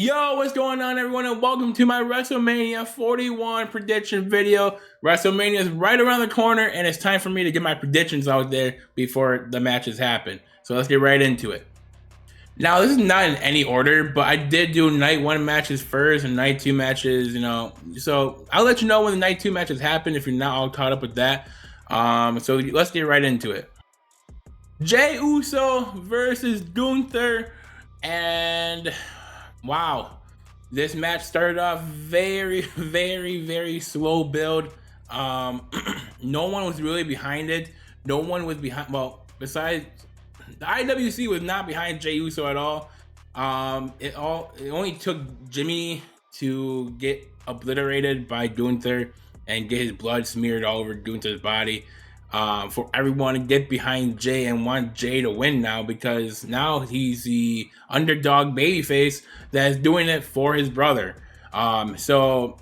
Yo, what's going on, everyone, and welcome to my WrestleMania 41 prediction video. WrestleMania is right around the corner, and it's time for me to get my predictions out there before the matches happen. So let's get right into it. Now, this is not in any order, but I did do night 1 matches first and night 2 matches, So I'll let you know when the night 2 matches happen if you're not all caught up with that. So let's get right into it. Jey Uso versus Gunther, and wow, this match started off very, very slow build. No one was really behind it. No one was behind. Well, besides the IWC was not behind Jey Uso at all. It only took Jimmy to get obliterated by Gunther and get his blood smeared all over Gunther's body. For everyone to get behind Jey and want Jey to win now, because now he's the underdog babyface that's doing it for his brother. So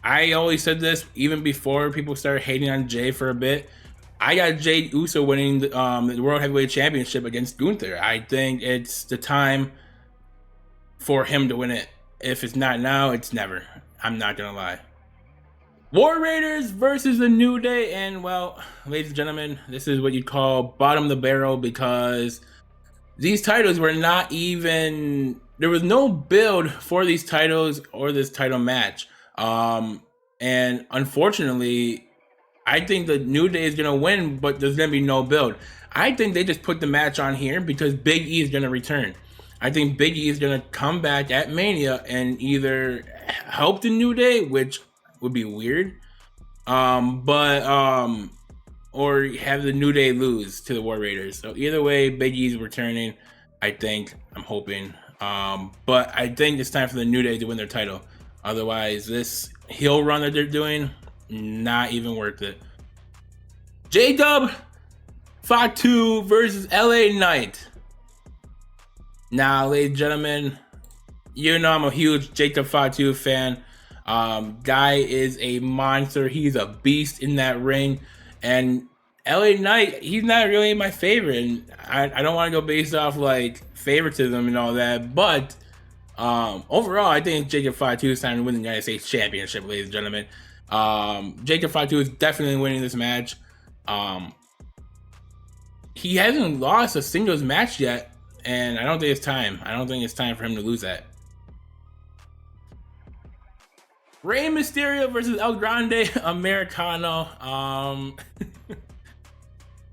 I always said this even before people started hating on Jey for a bit. I got Jey Uso winning the World Heavyweight Championship against Gunther. I think it's the time for him to win it. If it's not now, it's never. I'm not gonna lie. War Raiders versus the New Day, and well, ladies and gentlemen, this is what you call bottom of the barrel, because these titles were not even, there was no build for these titles or this title match. And unfortunately, I think the New Day is going to win, but there's going to be no build. I think they just put the match on here because Big E is going to return. I think Big E is going to come back at Mania and either help the New Day, which would be weird, or have the New Day lose to the War Raiders. So either way, Big E's returning, I'm hoping. But I think it's time for the New Day to win their title. Otherwise, this heel run that they're doing, not even worth it. J-Dub Fatu versus LA Knight. Now, ladies and gentlemen, you know I'm a huge J-Dub Fatu fan. Guy is a monster. He's a beast in that ring. And LA Knight, he's not really my favorite. And I don't want to go based off like favoritism and all that. But overall, I think J-Dub Fatu is time to win the United States Championship, ladies and gentlemen. J-Dub Fatu is definitely winning this match. He hasn't lost a singles match yet. And I don't think it's time. I don't think it's time for him to lose that. Rey Mysterio versus El Grande Americano.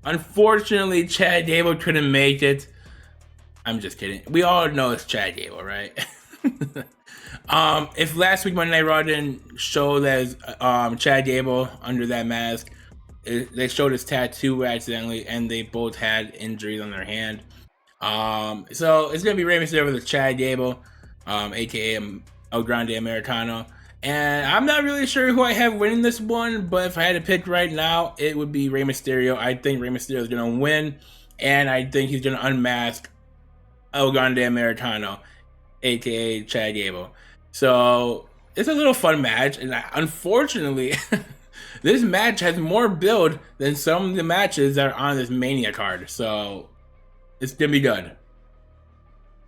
Unfortunately, Chad Gable couldn't make it. I'm just kidding. We all know it's Chad Gable, right? If last week Monday Night Raw didn't show that Chad Gable under that mask, they showed his tattoo accidentally, and they both had injuries on their hand. So it's gonna be Rey Mysterio versus Chad Gable, aka El Grande Americano. And I'm not really sure who I have winning this one, but if I had to pick right now, it would be Rey Mysterio. I think Rey Mysterio is going to win, and I think he's going to unmask El Grande Americano, aka Chad Gable. So it's a little fun match, and unfortunately, this match has more build than some of the matches that are on this Mania card. So it's going to be good.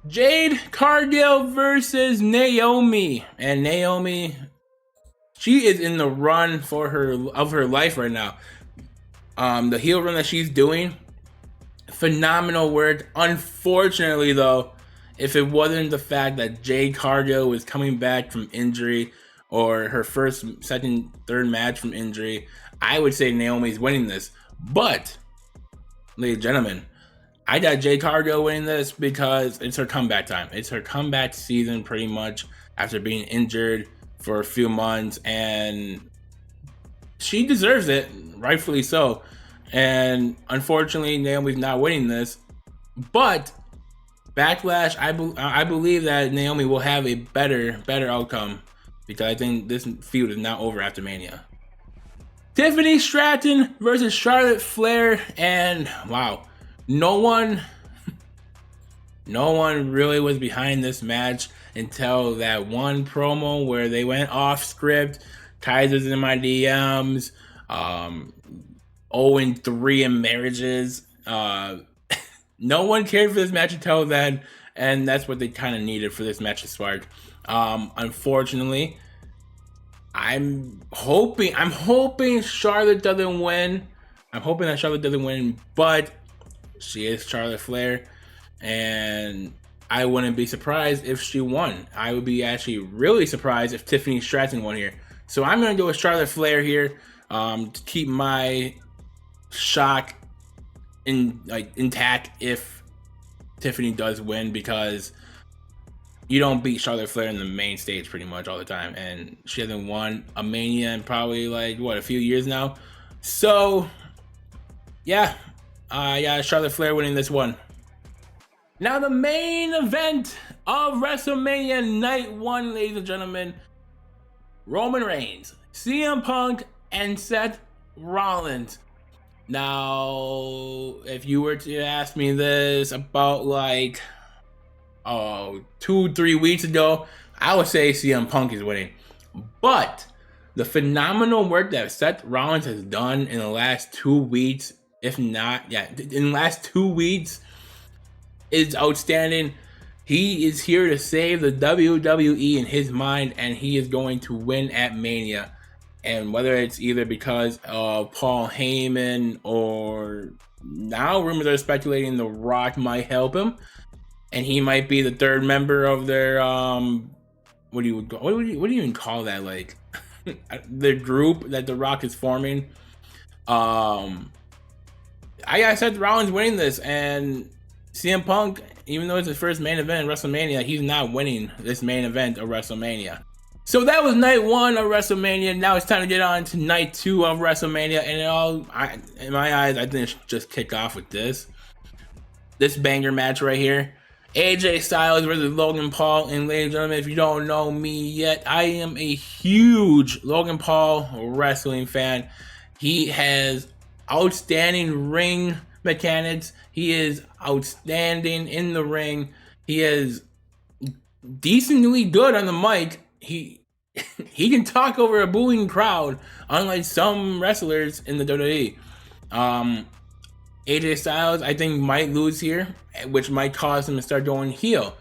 Jade Cargill versus Naomi, and Naomi, she is in the run for her life right now. The heel run that she's doing, phenomenal work. Unfortunately, though, if it wasn't the fact that Jade Cargill was coming back from injury, or her first, second, third match from injury, I would say Naomi's winning this. But, ladies and gentlemen, I got Jade Cargill winning this because it's her comeback time. It's her comeback season, pretty much, after being injured for a few months, and she deserves it, rightfully so. And unfortunately, Naomi's not winning this. But Backlash, I believe that Naomi will have a better outcome, because I think this feud is not over after Mania. Tiffany Stratton versus Charlotte Flair, and wow. No one really was behind this match until that one promo where they went off script. Kaiser's in my DMs. 0-3 in marriages. No one cared for this match until then. and that's what they kind of needed for this match to spark. Unfortunately, I'm hoping Charlotte doesn't win. I'm hoping that Charlotte doesn't win, but she is Charlotte Flair, and I wouldn't be surprised if she won. I would be actually really surprised if Tiffany Stratton won here. So I'm going to go with Charlotte Flair here to keep my shock intact if Tiffany does win, because you don't beat Charlotte Flair in the main stage pretty much all the time, and she hasn't won a Mania in probably like a few years now. So yeah, Charlotte Flair winning this one. Now the main event of WrestleMania Night 1, ladies and gentlemen, Roman Reigns, CM Punk, and Seth Rollins. Now, if you were to ask me this about like 2-3 weeks ago, I would say CM Punk is winning. But the phenomenal work that Seth Rollins has done in the last 2 weeks, if not, in the last 2 weeks, is outstanding. He is here to save the WWE in his mind, and he is going to win at Mania. And whether it's either because of Paul Heyman, or now rumors are speculating The Rock might help him, and he might be the third member of their what do you even call that, like the group that The Rock is forming. I got Seth Rollins winning this, and CM Punk, even though it's his first main event in WrestleMania, he's not winning this main event of WrestleMania. So that was night 1 of WrestleMania. Now it's time to get on to night 2 of WrestleMania, and in my eyes, I think it should just kick off with this banger match right here. AJ Styles versus Logan Paul. And ladies and gentlemen, if you don't know me yet, I am a huge Logan Paul wrestling fan. He has outstanding ring mechanics. He is outstanding in the ring. He is decently good on the mic. He can talk over a booing crowd, unlike some wrestlers in the WWE. AJ Styles, I think, might lose here, which might cause him to start going heel,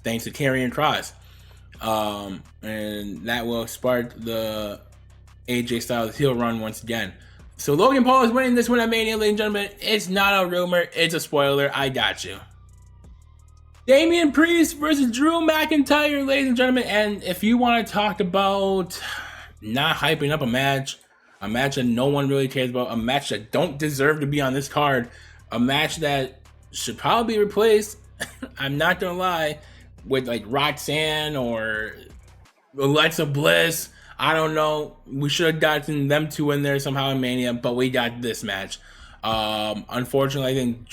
thanks to Karrion Kross. And that will spark the AJ Styles heel run once again. So Logan Paul is winning this one at Mania, ladies and gentlemen. It's not a rumor, it's a spoiler. I got you. Damian Priest versus Drew McIntyre, ladies and gentlemen. And if you want to talk about not hyping up a match that no one really cares about, a match that don't deserve to be on this card, a match that should probably be replaced, I'm not gonna lie, with like Roxanne or Alexa Bliss. I don't know. We should have gotten them two in there somehow in Mania, but we got this match. Unfortunately, I think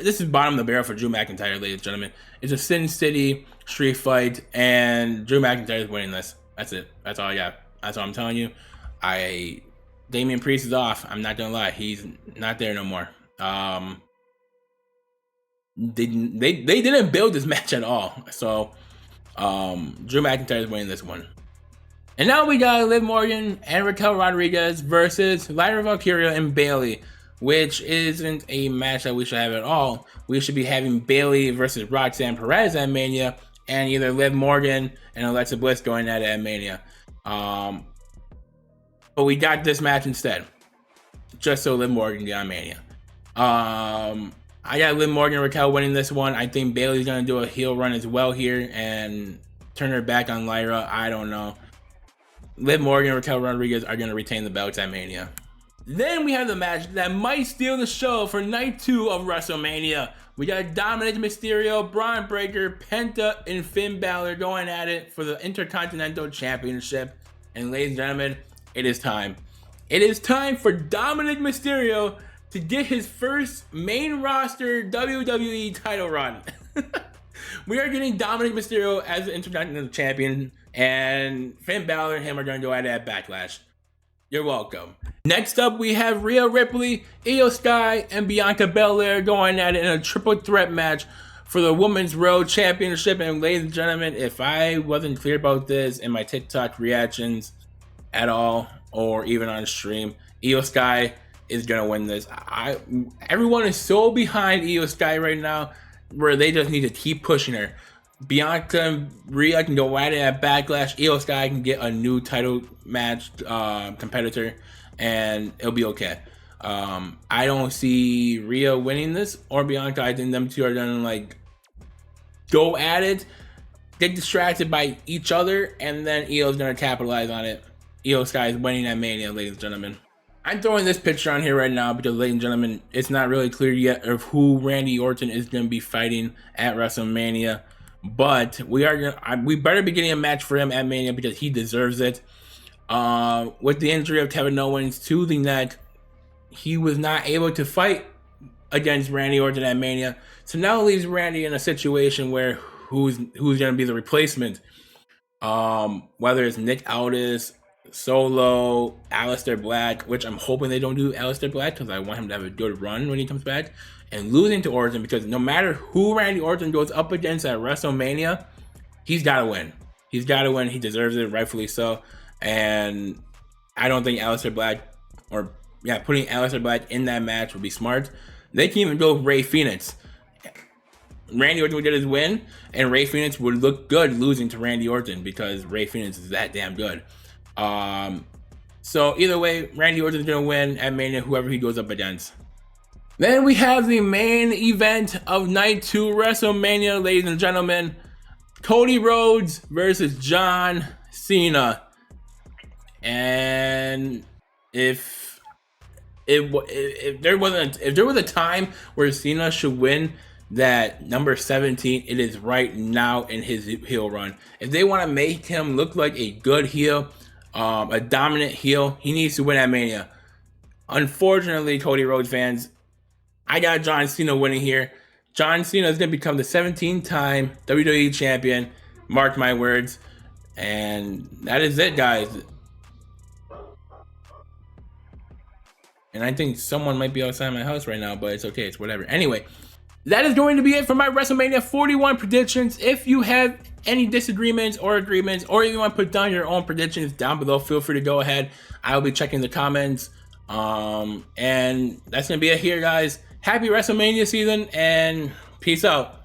this is bottom of the barrel for Drew McIntyre, ladies and gentlemen. It's a Sin City street fight, and Drew McIntyre is winning this. That's it. That's all I got. That's all I'm telling you. Damian Priest is off. I'm not gonna lie. He's not there no more. They didn't build this match at all. So Drew McIntyre is winning this one. And now we got Liv Morgan and Raquel Rodriguez versus Lyra Valkyria and Bayley, which isn't a match that we should have at all. We should be having Bayley versus Roxanne Perez at Mania, and either Liv Morgan and Alexa Bliss going at it at Mania. But we got this match instead, just so Liv Morgan can get on Mania. I got Liv Morgan and Raquel winning this one. I think Bayley's going to do a heel run as well here and turn her back on Lyra. I don't know. Liv Morgan and Raquel Rodriguez are going to retain the belts at Mania. Then we have the match that might steal the show for night 2 of WrestleMania. We got Dominic Mysterio, Braun Breaker, Penta, and Finn Balor going at it for the Intercontinental Championship. And ladies and gentlemen, it is time. It is time for Dominic Mysterio to get his first main roster WWE title run. We are getting Dominic Mysterio as the Intercontinental Champion, and Finn Balor and him are going to go at it at Backlash. You're welcome. Next up, we have Rhea Ripley, Io Sky, and Bianca Belair going at it in a triple threat match for the Women's Road Championship. And ladies and gentlemen, if I wasn't clear about this in my TikTok reactions at all, or even on stream, Io Sky is gonna win this. Everyone is so behind Io Sky right now. where they just need to keep pushing her. Bianca and Rhea can go at it at Backlash. Io Sky can get a new title match competitor, and it'll be okay. I don't see Rhea winning this or Bianca. I think them two are gonna like go at it, get distracted by each other, and then Io's gonna capitalize on it. Io Sky is winning at Mania, ladies and gentlemen. I'm throwing this picture on here right now because, ladies and gentlemen, it's not really clear yet of who Randy Orton is going to be fighting at WrestleMania. But we better be getting a match for him at Mania because he deserves it. With the injury of Kevin Owens to the neck, he was not able to fight against Randy Orton at Mania. So now it leaves Randy in a situation where who's going to be the replacement? Whether it's Nick Aldis, Solo, Aleister Black, which I'm hoping they don't do Aleister Black because I want him to have a good run when he comes back, and losing to Orton, because no matter who Randy Orton goes up against at WrestleMania, he's got to win. He's got to win. He deserves it, rightfully so. And I don't think Aleister Black, putting Aleister Black in that match would be smart. They can even go with Rey Fenix. Randy Orton would get his win, and Rey Fenix would look good losing to Randy Orton because Rey Fenix is that damn good. So either way, Randy Orton's gonna win at Mania, whoever he goes up against. Then we have the main event of night 2 WrestleMania, ladies and gentlemen. Cody Rhodes versus John Cena. And if there was a time where Cena should win that number 17, it is right now in his heel run. If they want to make him look like a good heel, a dominant heel, he needs to win at Mania. Unfortunately, Cody Rhodes fans, I got John Cena winning here. John Cena is going to become the 17-time WWE champion. Mark my words. And that is it, guys. And I think someone might be outside my house right now, but it's okay. It's whatever. Anyway, that is going to be it for my WrestleMania 41 predictions. If you have any disagreements or agreements, or if you want to put down your own predictions down below, feel free to go ahead. I will be checking the comments. And that's going to be it here, guys. Happy WrestleMania season, and peace out.